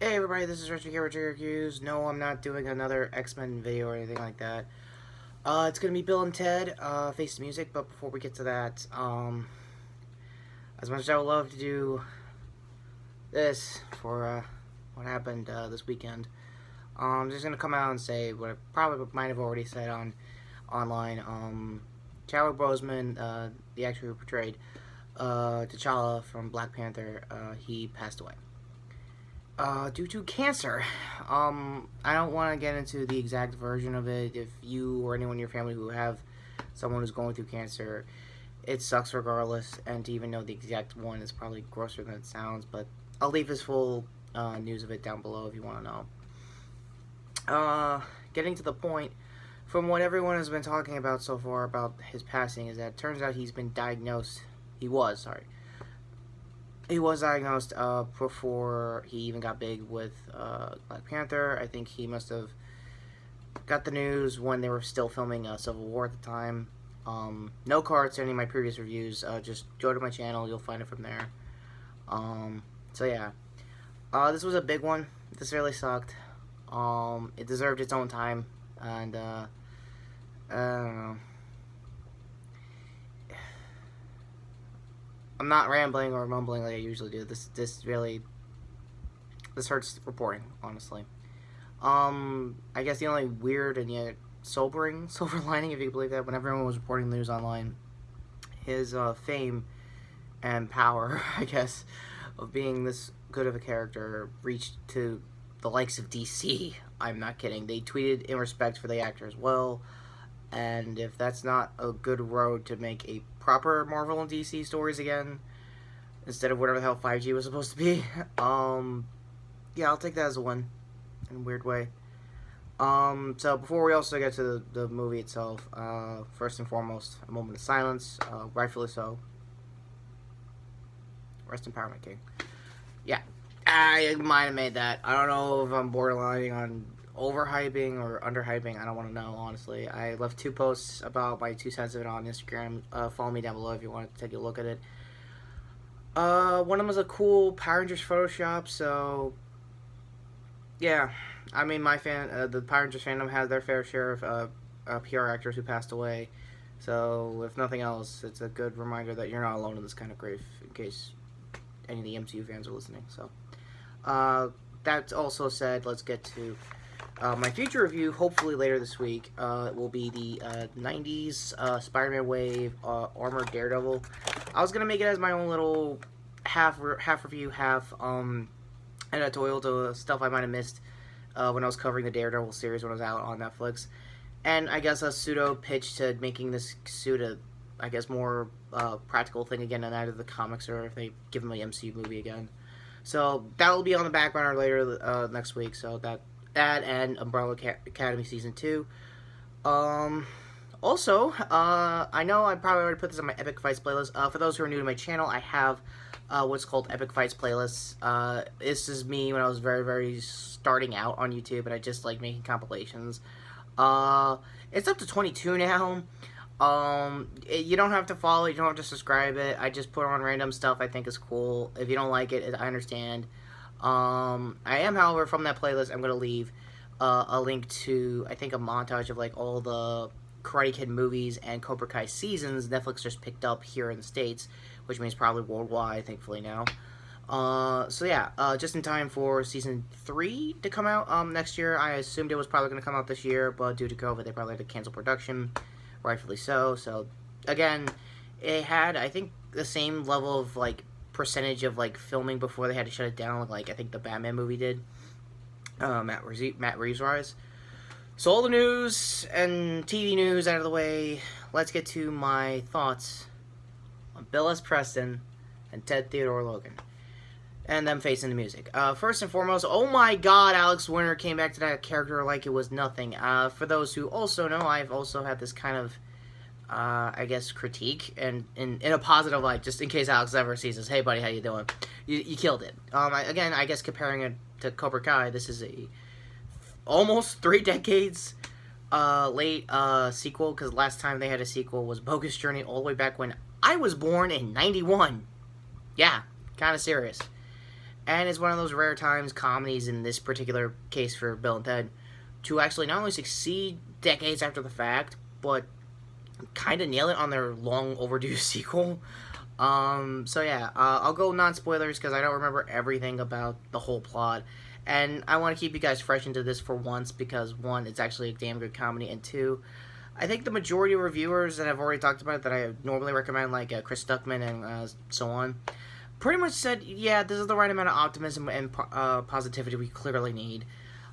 Hey everybody, this is Retrokid. No, I'm not doing another X-Men video or anything like that. It's gonna be Bill and Ted, Face the Music, but before we get to that, as much as I would love to do this for, what happened, this weekend, I'm just gonna come out and say what I probably might have already said online. Chadwick Boseman, the actor who portrayed, T'Challa from Black Panther, he passed away. Due to cancer. I don't want to get into the exact version of it. If you or anyone in your family who have someone who's going through cancer, it sucks regardless, and to even know the exact one is probably grosser than it sounds, but I'll leave his full news of it down below if you want to know. Getting to the point, from what everyone has been talking about so far about his passing, is that it turns out he was diagnosed before he even got big with Black Panther. I think he must have got the news when they were still filming Civil War at the time. No cards to any of my previous reviews. Just go to my channel. You'll find it from there. So yeah. This was a big one. This really sucked. It deserved its own time. And, I don't know. I'm not rambling or mumbling like I usually do. This hurts reporting, honestly. I guess the only weird and yet sobering silver lining, if you can believe that, when everyone was reporting the news online, his fame and power, I guess, of being this good of a character reached to the likes of DC. I'm not kidding. They tweeted in respect for the actor as well. And if that's not a good road to make a proper Marvel and DC stories again, instead of whatever the hell 5G was supposed to be, yeah, I'll take that as a win, in a weird way. So before we also get to the movie itself, first and foremost, a moment of silence, rightfully so. Rest in power, my king. Yeah, I might have made that. I don't know if I'm borderlining on overhyping or underhyping. I don't want to know, honestly. I left 2 posts about my 2 cents of it on Instagram. Follow me down below if you want to take a look at it. One of them was a cool Power Rangers Photoshop, so yeah. I mean, the Power Rangers fandom has their fair share of PR actors who passed away. So if nothing else, it's a good reminder that you're not alone in this kind of grief, in case any of the MCU fans are listening. So that also said, let's get to my future review, hopefully later this week. Will be the 90s Spider-Man Wave Armored Daredevil. I was gonna make it as my own little half review, half editorial to stuff I might have missed when I was covering the Daredevil series when it was out on Netflix, and I guess a pseudo pitch to making this suit a, I guess, more practical thing again in either the comics or if they give him an MCU movie again. So that will be on the back burner later next week. So that and Umbrella Academy Season 2. Also, I know I probably already put this on my Epic Fights playlist. For those who are new to my channel, I have what's called Epic Fights playlists. This is me when I was very, very starting out on YouTube, and I just like making compilations. It's up to 22 now. You don't have to follow it, you don't have to subscribe it. I just put on random stuff I think is cool. If you don't like it, I understand. I am, however, from that playlist, I'm going to leave a link to, I think, a montage of, like, all the Karate Kid movies and Cobra Kai seasons Netflix just picked up here in the States, which means probably worldwide, thankfully, now. So yeah, just in time for Season 3 to come out next year. I assumed it was probably going to come out this year, but due to COVID, they probably had to cancel production, rightfully so. So, again, it had, I think, the same level of, like, percentage of like filming before they had to shut it down, like I think the Batman movie did. Matt Reeves rise. So all the news and TV news out of the way, let's get to my thoughts on Bill S. Preston and Ted Theodore Logan, and them facing the music. First and foremost, oh my God, Alex Winter came back to that character like it was nothing. For those who also know, I've also had this kind of I guess, critique, and in a positive light, just in case Alex ever sees this. Hey, buddy, how you doing? You killed it. Again, I guess comparing it to Cobra Kai, this is a almost 3 decades late sequel, because last time they had a sequel was Bogus Journey all the way back when I was born in 91. Yeah, kind of serious. and it's one of those rare times comedies, in this particular case for Bill and Ted, to actually not only succeed decades after the fact, but kind of nail it on their long overdue sequel. So yeah, I'll go non-spoilers because I don't remember everything about the whole plot. And I want to keep you guys fresh into this for once because, one, it's actually a damn good comedy, and two, I think the majority of reviewers that have already talked about it that I normally recommend, like Chris Stuckman and so on, pretty much said, yeah, this is the right amount of optimism and positivity we clearly need.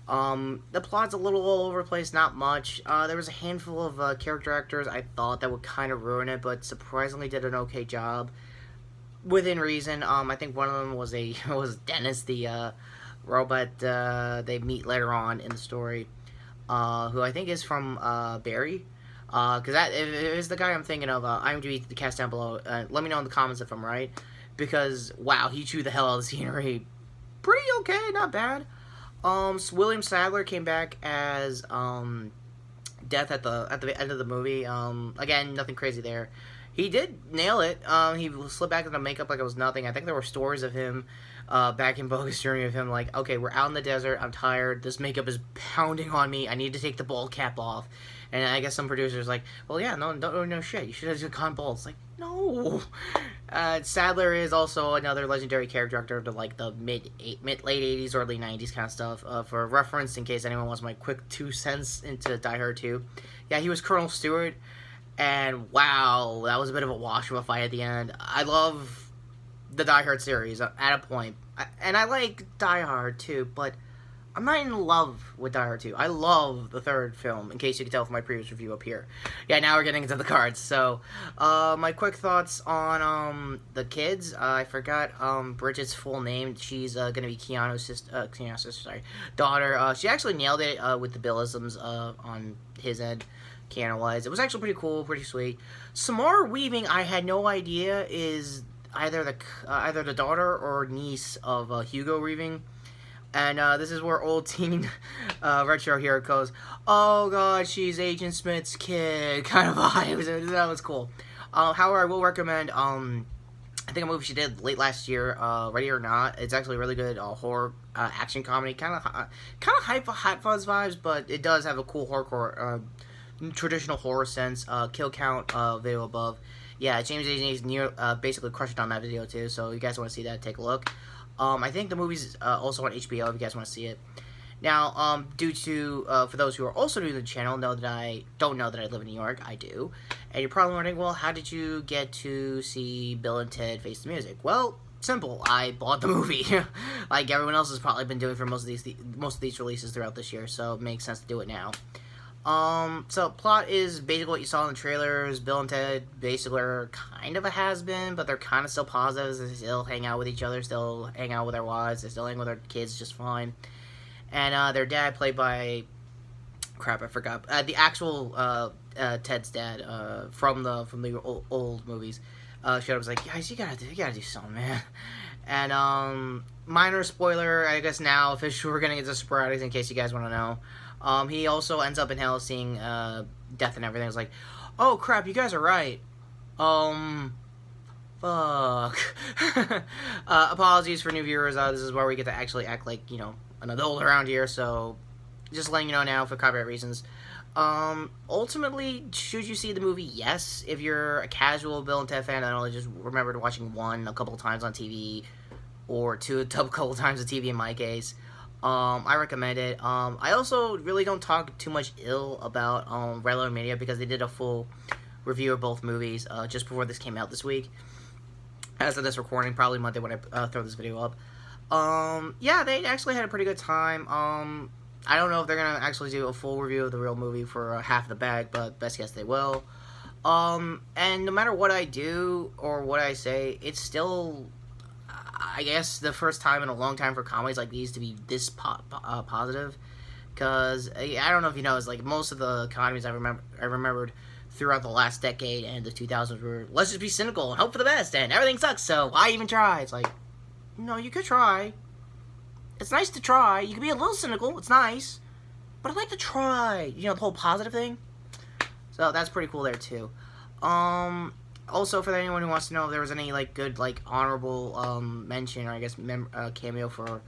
The plot's a little all over the place, not much. There was a handful of character actors I thought that would kind of ruin it, but surprisingly did an okay job within reason. I think one of them was was Dennis, the robot they meet later on in the story, who I think is from Barry. Because that if it's the guy I'm thinking of, IMDb the cast down below. Let me know in the comments if I'm right. Because wow, he chewed the hell out of the scenery. Pretty okay, not bad. William Sadler came back as Death at the end of the movie. Again, nothing crazy there. He did nail it. He slipped back into makeup like it was nothing. I think there were stories of him back in Bogus Journey of him like, okay, we're out in the desert. I'm tired. This makeup is pounding on me. I need to take the bald cap off. And I guess some producers like, well, yeah, no shit. You should have just gone bald. It's like, no. Sadler is also another legendary character actor to like the late 80s, early 90s kind of stuff. For reference, in case anyone wants my quick 2 cents into Die Hard 2. Yeah, he was Colonel Stewart. And wow, that was a bit of a wash of a fight at the end. I love the Die Hard series at a point. And I like Die Hard too, but I'm not in love with Die Hard 2. I love the third film, in case you can tell from my previous review up here. Yeah, now we're getting into the cards. So, my quick thoughts on the kids. I forgot Bridget's full name. She's going to be Keanu's sister, daughter. She actually nailed it with the Billisms on his end. Keanu-wise. It was actually pretty cool, pretty sweet. Samara Weaving, I had no idea, is either the daughter or niece of Hugo Weaving. And this is where old teen retro hero goes, oh god, she's Agent Smith's kid, kind of vibe. That was cool. However, I will recommend, I think a movie she did late last year, Ready or Not. It's actually a really good horror action comedy, kind of Hot Fuzz vibes, but it does have a cool horrorcore traditional horror sense. Kill count video above. Yeah, James is basically crushed on that video too, so you guys want to see that, take a look. I think the movie's also on HBO if you guys want to see it. Now, due to, for those who are also new to the channel, don't know that I live in New York. I do. And you're probably wondering, well, how did you get to see Bill and Ted Face the Music? Well, simple. I bought the movie. Like everyone else has probably been doing for most of these releases throughout this year, so it makes sense to do it now. So plot is basically what you saw in the trailers. Bill and Ted basically are kind of a has-been, but they're kind of still positive. They still hang out with each other, still hang out with their wives, they still hang with their kids just fine. And their dad, played by, crap, I forgot, the actual Ted's dad from the old movies, showed up, was like, guys, you gotta do something, man. And minor spoiler, I guess now officially we're gonna get to sporadics in case you guys want to know. He also ends up in hell seeing death and everything. It's like, oh crap, you guys are right. Fuck. Apologies for new viewers. This is where we get to actually act like, you know, an adult around here, so just letting you know now for copyright reasons. Ultimately, should you see the movie? Yes. If you're a casual Bill and Ted fan and only just remembered watching one a couple of times on TV, or two a couple of times on TV in my case, I recommend it. I also really don't talk too much ill about Rello Media because they did a full review of both movies just before this came out this week. As of this recording, probably Monday when I throw this video up. Yeah, they actually had a pretty good time. I don't know if they're gonna actually do a full review of the real movie for half the bag, but best guess they will. And no matter what I do or what I say, it's still, I guess, the first time in a long time for comedies like these to be this positive. Because I don't know if you know, it's like most of the comedies I remembered throughout the last decade and the 2000s were, let's just be cynical and hope for the best and everything sucks, so why even try? It's like, no, you could try. It's nice to try. You can be a little cynical. It's nice. But I'd like to try. You know, the whole positive thing. So that's pretty cool there, too. Also, for anyone who wants to know if there was any like good like honorable mention or I guess cameo for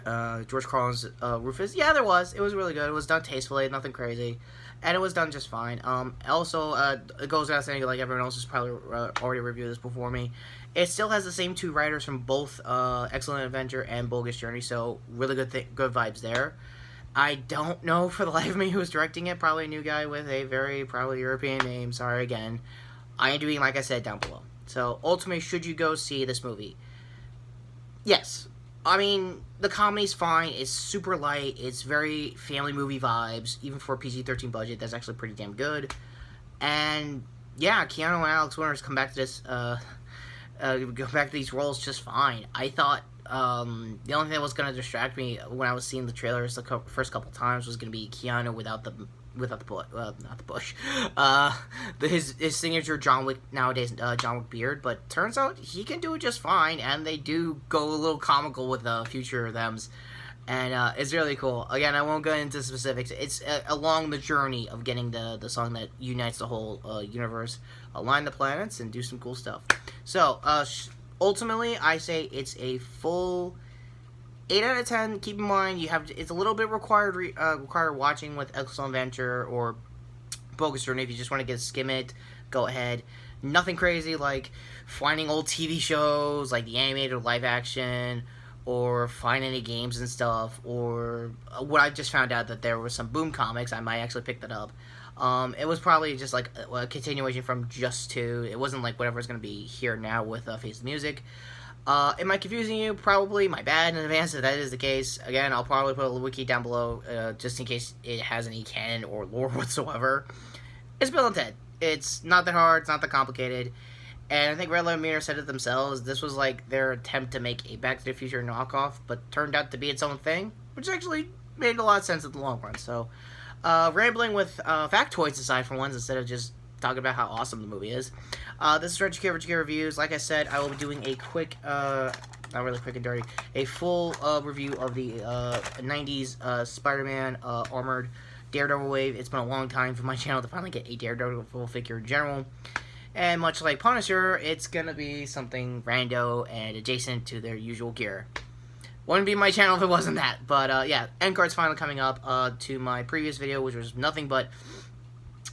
George Carlin's Rufus, yeah, there was. It was really good. It was done tastefully, nothing crazy, and it was done just fine. Also, it goes without saying, like everyone else has probably already reviewed this before me. It still has the same two writers from both Excellent Adventure and Bogus Journey, so really good vibes there. I don't know for the life of me who's directing it. Probably a new guy with a very probably European name. Sorry again. I am doing, like I said, down below. So, ultimately, should you go see this movie? Yes. I mean, the comedy's fine. It's super light. It's very family movie vibes. Even for a PG-13 budget, that's actually pretty damn good. And, yeah, Keanu and Alex Winter's come back to this, go back to these roles just fine. I thought the only thing that was going to distract me when I was seeing the trailers the first couple times was going to be Keanu without the not the bush, his signature John Wick nowadays John Wick beard. But turns out he can do it just fine, and they do go a little comical with the future of them's, and it's really cool. Again, I won't go into specifics. It's along the journey of getting the song that unites the whole universe, align the planets, and do some cool stuff. So, ultimately, I say it's a full 8 out of 10. Keep in mind, it's a little bit required watching with Excellent Adventure or Bogus Journey. If you just want to skim it, go ahead. Nothing crazy like finding old TV shows like the animated or live action, or find any games and stuff, or what I just found out that there were some Boom comics. I might actually pick that up. It was probably just like a continuation from Just 2. It wasn't like whatever's going to be here now with Face the Music. Am I confusing you? Probably. My bad in advance if that is the case. Again, I'll probably put a wiki down below just in case it has any canon or lore whatsoever. It's Bill and Ted. It's not that hard. It's not that complicated. And I think Red Lemire said it themselves. This was like their attempt to make a Back to the Future knockoff, but turned out to be its own thing, which actually made a lot of sense in the long run. So, rambling with factoids aside for once, instead of just talking about how awesome the movie is. This is Retrokid Reviews. Like I said, I will be doing a quick, not really quick and dirty, a full review of the 90s Spider-Man Armored Daredevil wave. It's been a long time for my channel to finally get a Daredevil figure in general. And much like Punisher, it's gonna be something rando and adjacent to their usual gear. Wouldn't be my channel if it wasn't that. But yeah, end card's finally coming up to my previous video, which was nothing but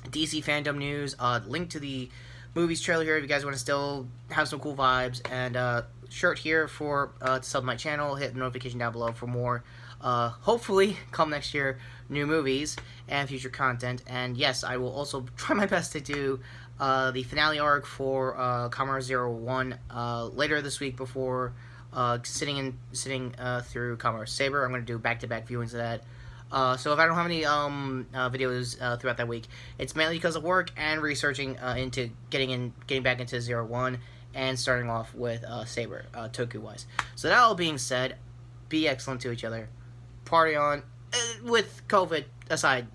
DC fandom news. Link to the movies trailer here if you guys want to still have some cool vibes. And shirt here for to sub my channel. Hit the notification down below for more. Hopefully, come next year, new movies and future content. And yes, I will also try my best to do the finale arc for Kamen Rider 01 later this week before sitting through Kamen Rider Saber. I'm going to do back-to-back viewings of that. So if I don't have any videos throughout that week, it's mainly because of work and researching into getting back into 01 and starting off with Saber, Toku-wise. So that all being said, be excellent to each other. Party on, with COVID aside,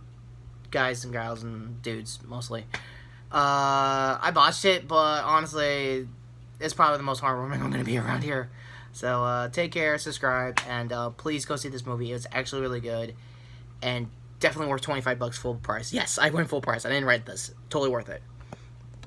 guys and gals and dudes, mostly. I botched it, but honestly, it's probably the most heartwarming I'm going to be around here. So, take care, subscribe, and please go see this movie. It's actually really good, and definitely worth $25 full price. Yes, I went full price. I didn't write this. Totally worth it.